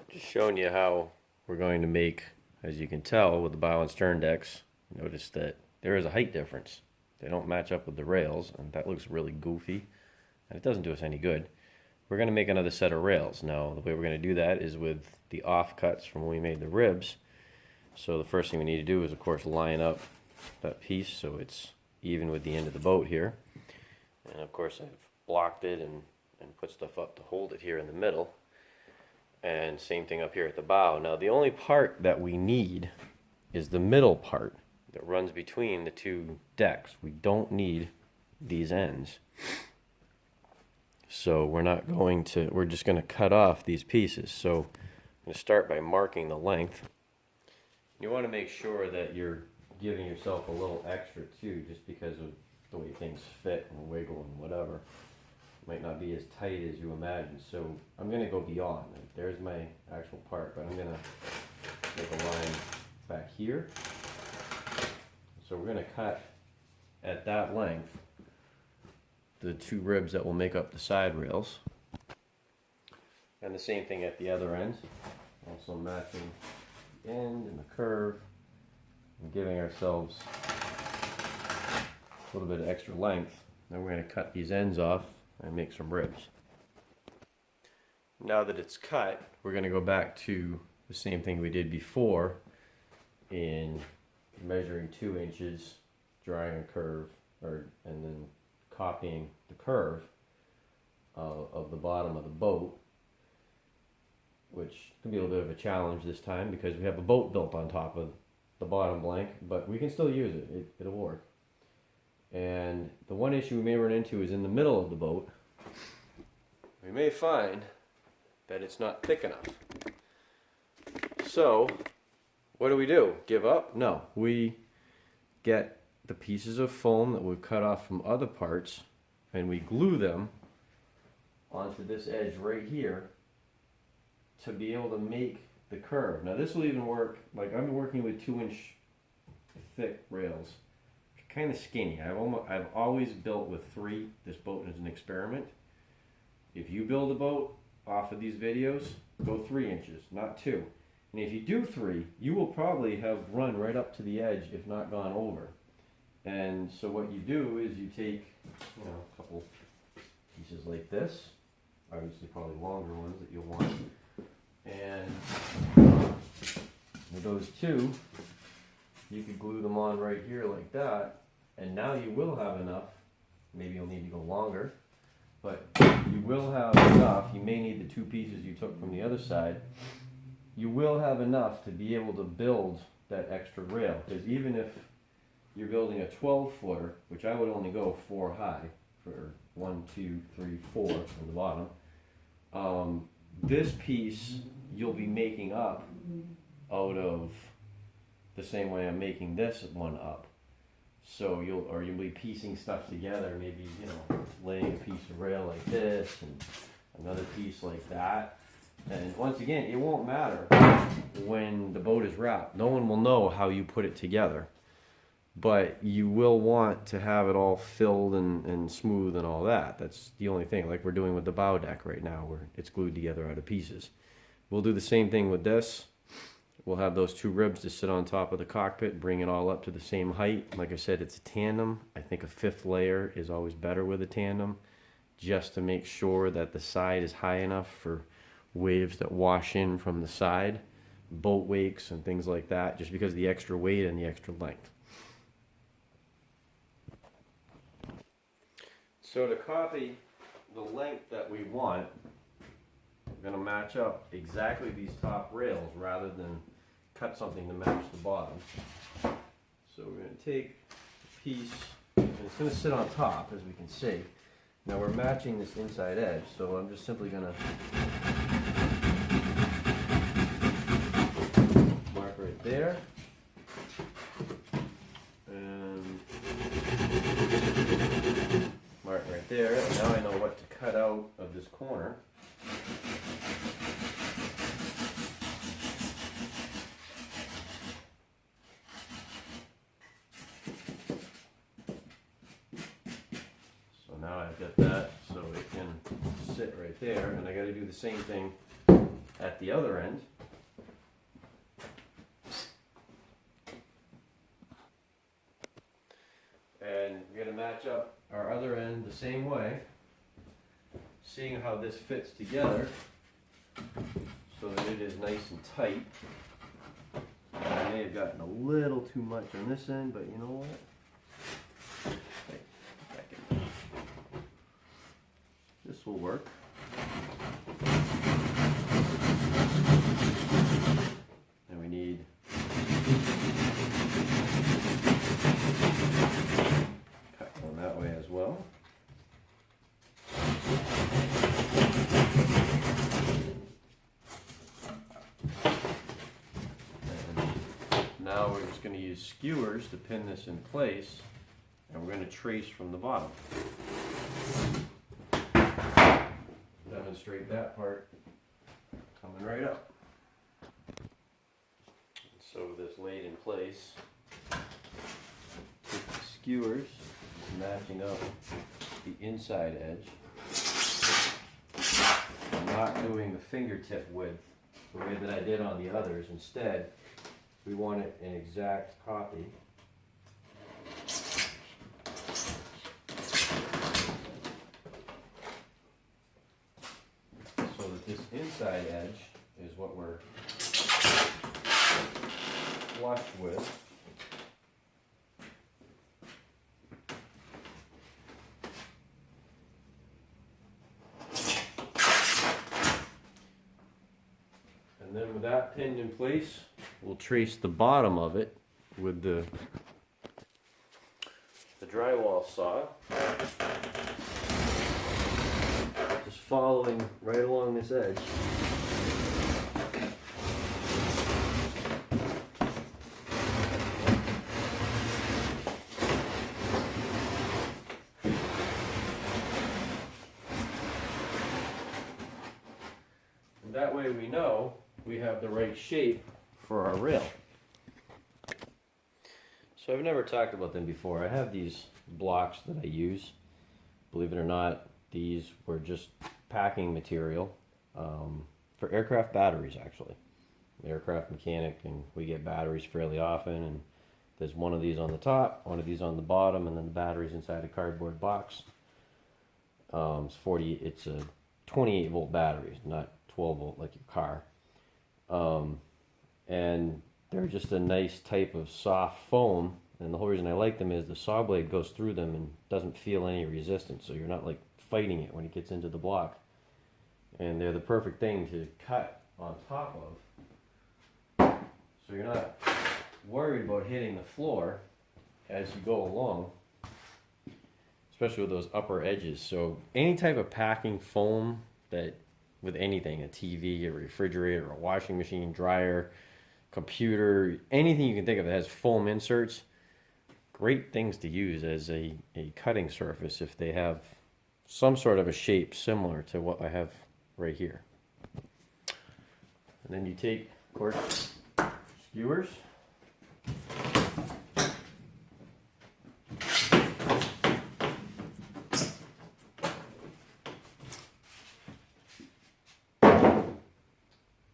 Just showing you how we're going to make, as you can tell with the bow and stern decks, notice that there is a height difference. They don't match up with the rails, and that looks really goofy, and it doesn't do us any good. We're going to make another set of rails. Now, the way we're going to do that is with the offcuts from when we made the ribs. So the first thing we need to do is, of course, line up that piece so it's even with the end of the boat here. And of course, I've blocked it and put stuff up to hold it here in the middle. And same thing up here at the bow. Now, the only part that we need is the middle part that runs between the two decks. We don't need these ends. So we're just going to cut off these pieces. So I'm going to start by marking the length. You want to make sure that you're giving yourself a little extra too, just because of the way things fit and wiggle and whatever. It might not be as tight as you imagine. So I'm going to go beyond. There's my actual part, but I'm going to make a line back here. So we're going to cut at that length the two ribs that will make up the side rails. And the same thing at the other end. Also matching the end and the curve and giving ourselves a little bit of extra length. Then we're going to cut these ends off and make some ribs. Now that it's cut, we're going to go back to the same thing we did before in measuring 2 inches, drawing a curve, and then copying the curve of the bottom of the boat, which can be a little bit of a challenge this time because we have a boat built on top of the bottom blank, but we can still use it. It'll work. And the one issue we may run into is in the middle of the boat. We may find that it's not thick enough. So, what do? Give up? No. We get the pieces of foam that we've cut off from other parts and we glue them onto this edge right here to be able to make the curve. Now this will even work, like I'm working with 2-inch thick rails. Kind of skinny. I've always built with 3. This boat is an experiment. If you build a boat off of these videos, go 3 inches, not 2. And if you do 3, you will probably have run right up to the edge, if not gone over. And so what you do is you take, a couple pieces like this, obviously probably longer ones that you'll want, and with those two, you can glue them on right here like that, and now you will have enough. Maybe you'll need to go longer, but you will have enough. You may need the 2 pieces you took from the other side. You will have enough to be able to build that extra rail, because even if you're building a 12-footer, which I would only go 4 high for 1, 2, 3, 4 on the bottom, this piece you'll be making up out of the same way I'm making this one up. So you'll be piecing stuff together, maybe laying a piece of rail like this and another piece like that. And once again, it won't matter when the boat is wrapped. No one will know how you put it together. But you will want to have it all filled and smooth and all that. That's the only thing, like we're doing with the bow deck right now, where it's glued together out of pieces. We'll do the same thing with this. We'll have those 2 ribs to sit on top of the cockpit, bring it all up to the same height. Like I said, it's a tandem. I think a 5th layer is always better with a tandem, just to make sure that the side is high enough for waves that wash in from the side, boat wakes and things like that, just because of the extra weight and the extra length. So to copy the length that we want, we're going to match up exactly these top rails rather than cut something to match the bottom. So we're going to take a piece, and it's going to sit on top, as we can see. Now we're matching this inside edge, so I'm just simply going to mark right there. And mark right there, and now I know what to cut out of this corner. So now I've got that so it can sit right there, and I got to do the same thing at the other end. And we're going to match up our other end the same way, seeing how this fits together so that it is nice and tight. I may have gotten a little too much on this end, but you know what? This will work. And we need cut one that way as well. And now we're just going to use skewers to pin this in place, and we're going to trace from the bottom. Demonstrate that part coming right up. So with this laid in place, with the skewers matching up the inside edge. I'm not doing the fingertip width the way that I did on the others. Instead, we want it an exact copy. So that this inside edge is what we're flush with. And then with that pinned in place, we'll trace the bottom of it with the drywall saw. Just following right along this edge. And that way we know we have the right shape for our rail. So I've never talked about them before. I have these blocks that I use. Believe it or not, these were just packing material for aircraft batteries, actually. I'm an aircraft mechanic, and we get batteries fairly often, and there's one of these on the top, one of these on the bottom, and then the batteries inside a cardboard box. It's a 28 volt batteries, not 12 volt like your car. And they're just a nice type of soft foam, and the whole reason I like them is the saw blade goes through them and doesn't feel any resistance, so you're not like fighting it when it gets into the block. And they're the perfect thing to cut on top of, so you're not worried about hitting the floor as you go along, especially with those upper edges. So any type of packing foam that, with anything, a TV, a refrigerator, a washing machine, dryer, computer, anything you can think of that has foam inserts, great things to use as a cutting surface if they have some sort of a shape similar to what I have right here. And then you take, of course, skewers.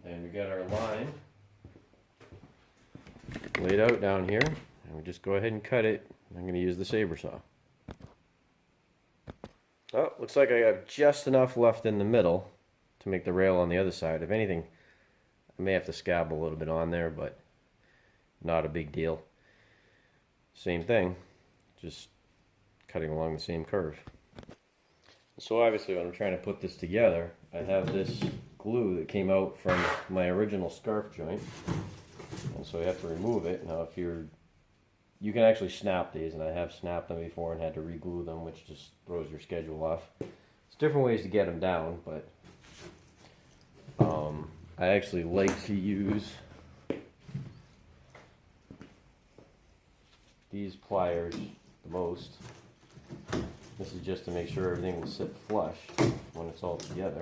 And we got our line laid out down here, and we just go ahead and cut it. I'm going to use the saber saw. Oh, looks like I have just enough left in the middle to make the rail on the other side. If anything, I may have to scab a little bit on there, but not a big deal. Same thing, just cutting along the same curve. So obviously when I'm trying to put this together, I have this glue that came out from my original scarf joint. And so I have to remove it. Now you can actually snap these, and I have snapped them before and had to re-glue them, which just throws your schedule off. There's different ways to get them down, but I actually like to use these pliers the most. This is just to make sure everything will sit flush when it's all together.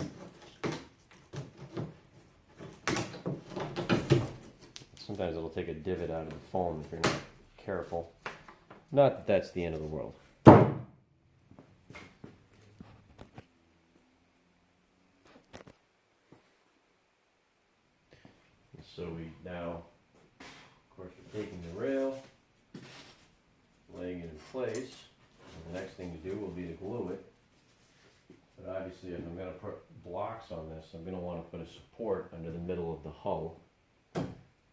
Sometimes it'll take a divot out of the foam if you're not careful. Not that that's the end of the world. So we now, of course, we're taking the rail, laying it in place. And the next thing to do will be to glue it. But obviously, if I'm going to put blocks on this, I'm going to want to put a support under the middle of the hull. And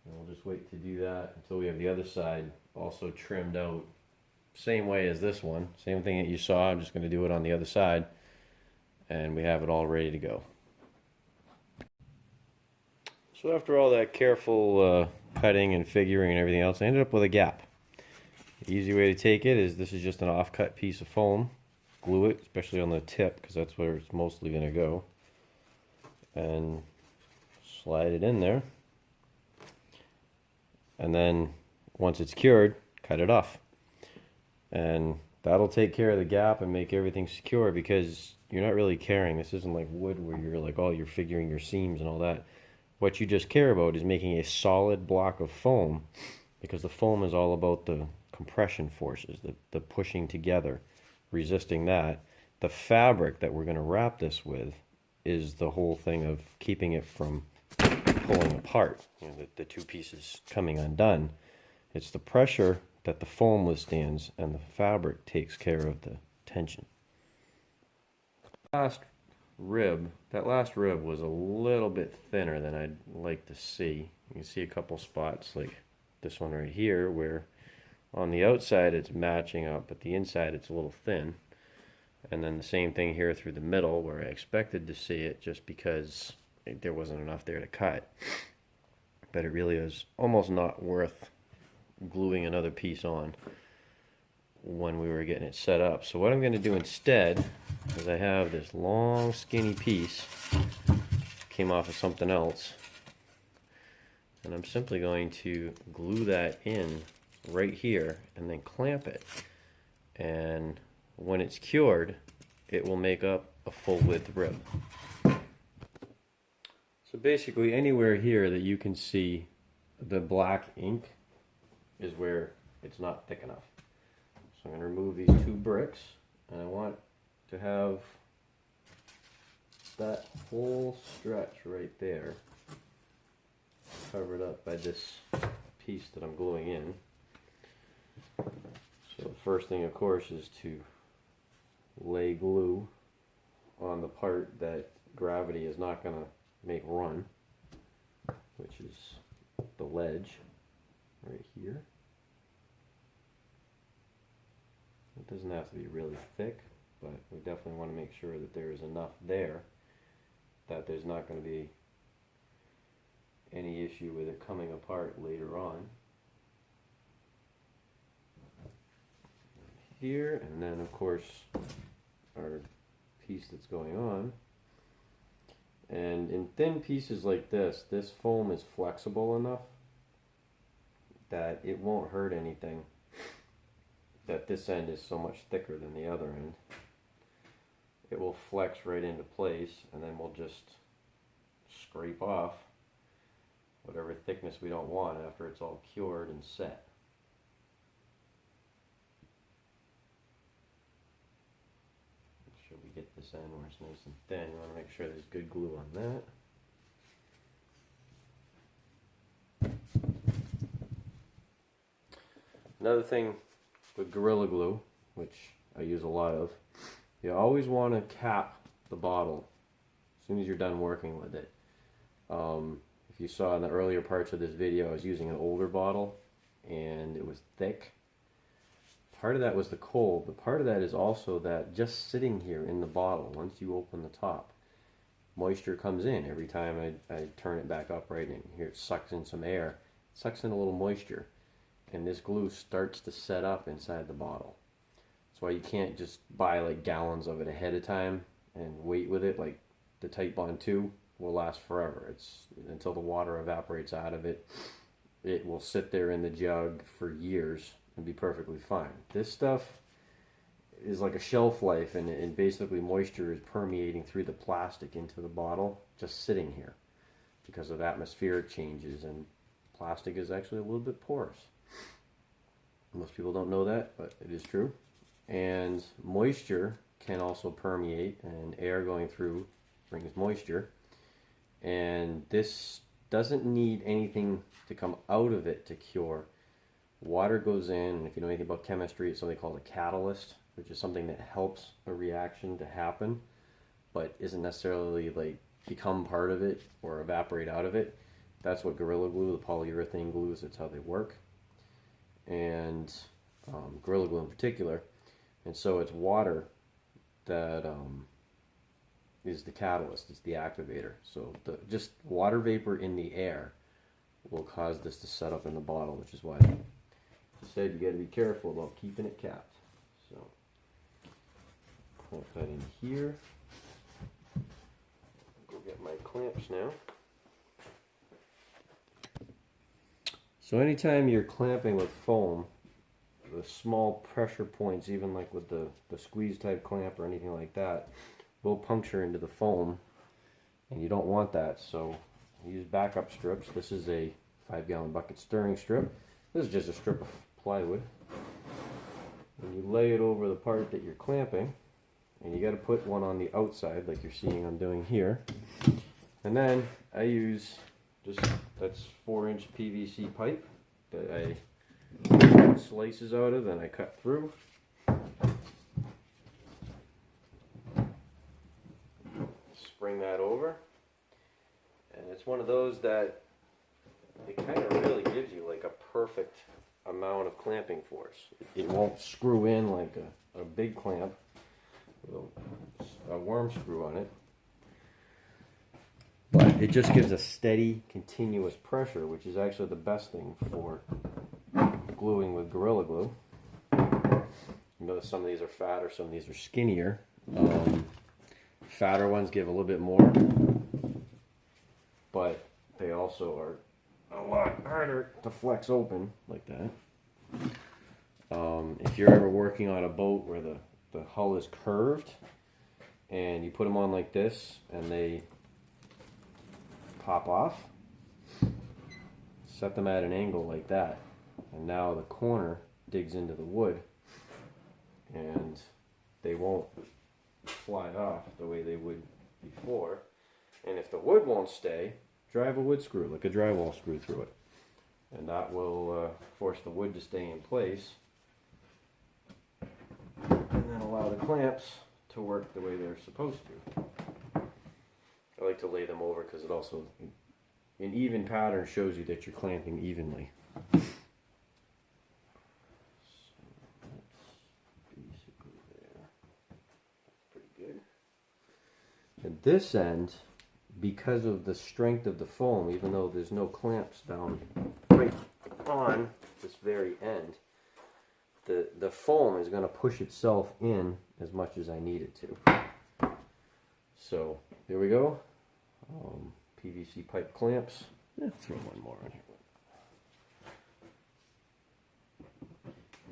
we'll just wait to do that until we have the other side also trimmed out. Same way as this one. Same thing that you saw. I'm just going to do it on the other side. And we have it all ready to go. So after all that careful cutting and figuring and everything else, I ended up with a gap. The easy way to take it is this is just an off-cut piece of foam. Glue it, especially on the tip, because that's where it's mostly going to go. And slide it in there. And then once it's cured, cut it off. And that'll take care of the gap and make everything secure, because you're not really caring. This isn't like wood where you're like, oh, you're figuring your seams and all that. What you just care about is making a solid block of foam, because the foam is all about the compression forces, the pushing together, resisting that. The fabric that we're going to wrap this with is the whole thing of keeping it from pulling apart, you know, the two pieces coming undone. It's the pressure that the foam withstands, and the fabric takes care of the tension. That last rib was a little bit thinner than I'd like to see. You can see a couple spots like this one right here where on the outside it's matching up, but the inside it's a little thin. And then the same thing here through the middle where I expected to see it, just because there wasn't enough there to cut. But it really is almost not worth gluing another piece on when we were getting it set up. So what I'm going to do instead is I have this long skinny piece, came off of something else, and I'm simply going to glue that in right here and then clamp it. And when it's cured, it will make up a full width rib. So basically anywhere here that you can see the black ink is where it's not thick enough. So I'm going to remove these two bricks, and I want to have that whole stretch right there covered up by this piece that I'm gluing in. So the first thing, of course, is to lay glue on the part that gravity is not going to make run, which is the ledge right here. It doesn't have to be really thick, but we definitely want to make sure that there is enough there that there's not going to be any issue with it coming apart later on. Here, and then of course our piece that's going on. And in thin pieces like this, this foam is flexible enough that it won't hurt anything, that this end is so much thicker than the other end. It will flex right into place, and then we'll just scrape off whatever thickness we don't want after it's all cured and set. Make sure we get this end where it's nice and thin. You want to make sure there's good glue on that. Another thing with Gorilla Glue, which I use a lot of, you always want to cap the bottle as soon as you're done working with it. If you saw in the earlier parts of this video, I was using an older bottle and it was thick. Part of that was the cold, but part of that is also that just sitting here in the bottle, once you open the top, moisture comes in. Every time I turn it back up right in here, it sucks in some air, it sucks in a little moisture, and this glue starts to set up inside the bottle. That's why you can't just buy like gallons of it ahead of time and wait with it. Like the Tight Bond 2 will last forever. It's until the water evaporates out of it. It will sit there in the jug for years and be perfectly fine. This stuff is like a shelf life, and basically moisture is permeating through the plastic into the bottle, just sitting here because of atmospheric changes, and plastic is actually a little bit porous. Most people don't know that, but it is true. And moisture can also permeate, and air going through brings moisture. And this doesn't need anything to come out of it to cure. Water goes in, and if you know anything about chemistry, it's something called a catalyst, which is something that helps a reaction to happen, but isn't necessarily like become part of it or evaporate out of it. That's what Gorilla Glue, the polyurethane glues, that's how they work. And Gorilla Glue in particular. And so it's water that is the catalyst, it's the activator. So just water vapor in the air will cause this to set up in the bottle, which is why I said you got to be careful about keeping it capped. So clamp that in here. Go get my clamps now. So anytime you're clamping with foam, the small pressure points, even like with the squeeze type clamp or anything like that, will puncture into the foam, and you don't want that. So use backup strips. This is a 5-gallon bucket stirring strip. This is just a strip of plywood. And you lay it over the part that you're clamping, and you got to put one on the outside like you're seeing I'm doing here. And then I use that's 4-inch PVC pipe that I slices out of, and I cut through. Spring that over, and it's one of those that it kind of really gives you like a perfect amount of clamping force. It won't screw in like a big clamp with a worm screw on it, but it just gives a steady, continuous pressure, which is actually the best thing for gluing with Gorilla Glue. You notice some of these are fatter, some of these are skinnier. Fatter ones give a little bit more, but they also are a lot harder to flex open like that. If you're ever working on a boat where the hull is curved and you put them on like this and they pop off, set them at an angle like that, and now the corner digs into the wood and they won't fly off the way they would before. And if the wood won't stay, drive a wood screw, like a drywall screw, through it, and that will force the wood to stay in place, and then allow the clamps to work the way they're supposed to. I like to lay them over because it also, an even pattern shows you that you're clamping evenly. At this end, because of the strength of the foam, even though there's no clamps down right on this very end, the foam is going to push itself in as much as I need it to. So there we go. PVC pipe clamps. Throw one more in here.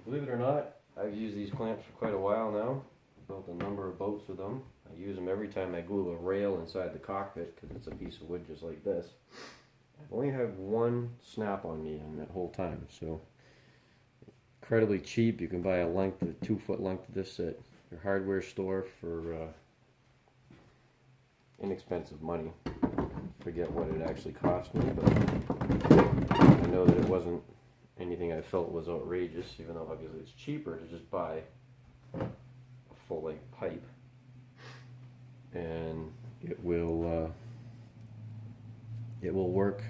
Believe it or not, I've used these clamps for quite a while now. Built a number of boats with them. I use them every time I glue a rail inside the cockpit because it's a piece of wood just like this. I've only had one snap on me in that whole time, so incredibly cheap. You can buy a 2-foot length of this at your hardware store for inexpensive money. Forget what it actually cost me, but I know that it wasn't anything I felt was outrageous, even though obviously it's cheaper to just buy a full-length pipe, and it will work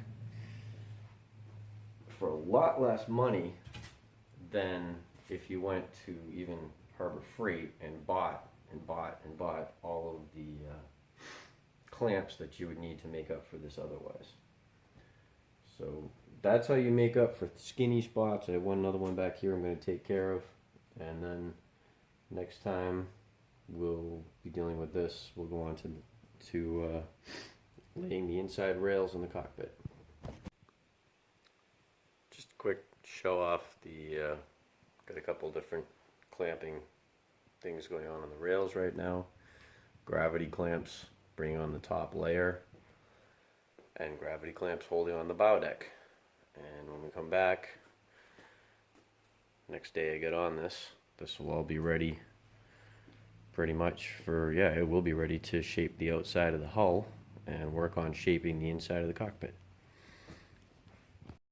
for a lot less money than if you went to even Harbor Freight and bought all of the clamps that you would need to make up for this otherwise. So that's how you make up for skinny spots. I have another one back here I'm going to take care of, and then next time we'll be dealing with this. We'll go on to laying the inside rails in the cockpit. Just a quick show off the got a couple different clamping things going on the rails right now. Gravity clamps bringing on the top layer, and gravity clamps holding on the bow deck. And when we come back next day I get on this will all be ready pretty much for, it will be ready to shape the outside of the hull and work on shaping the inside of the cockpit.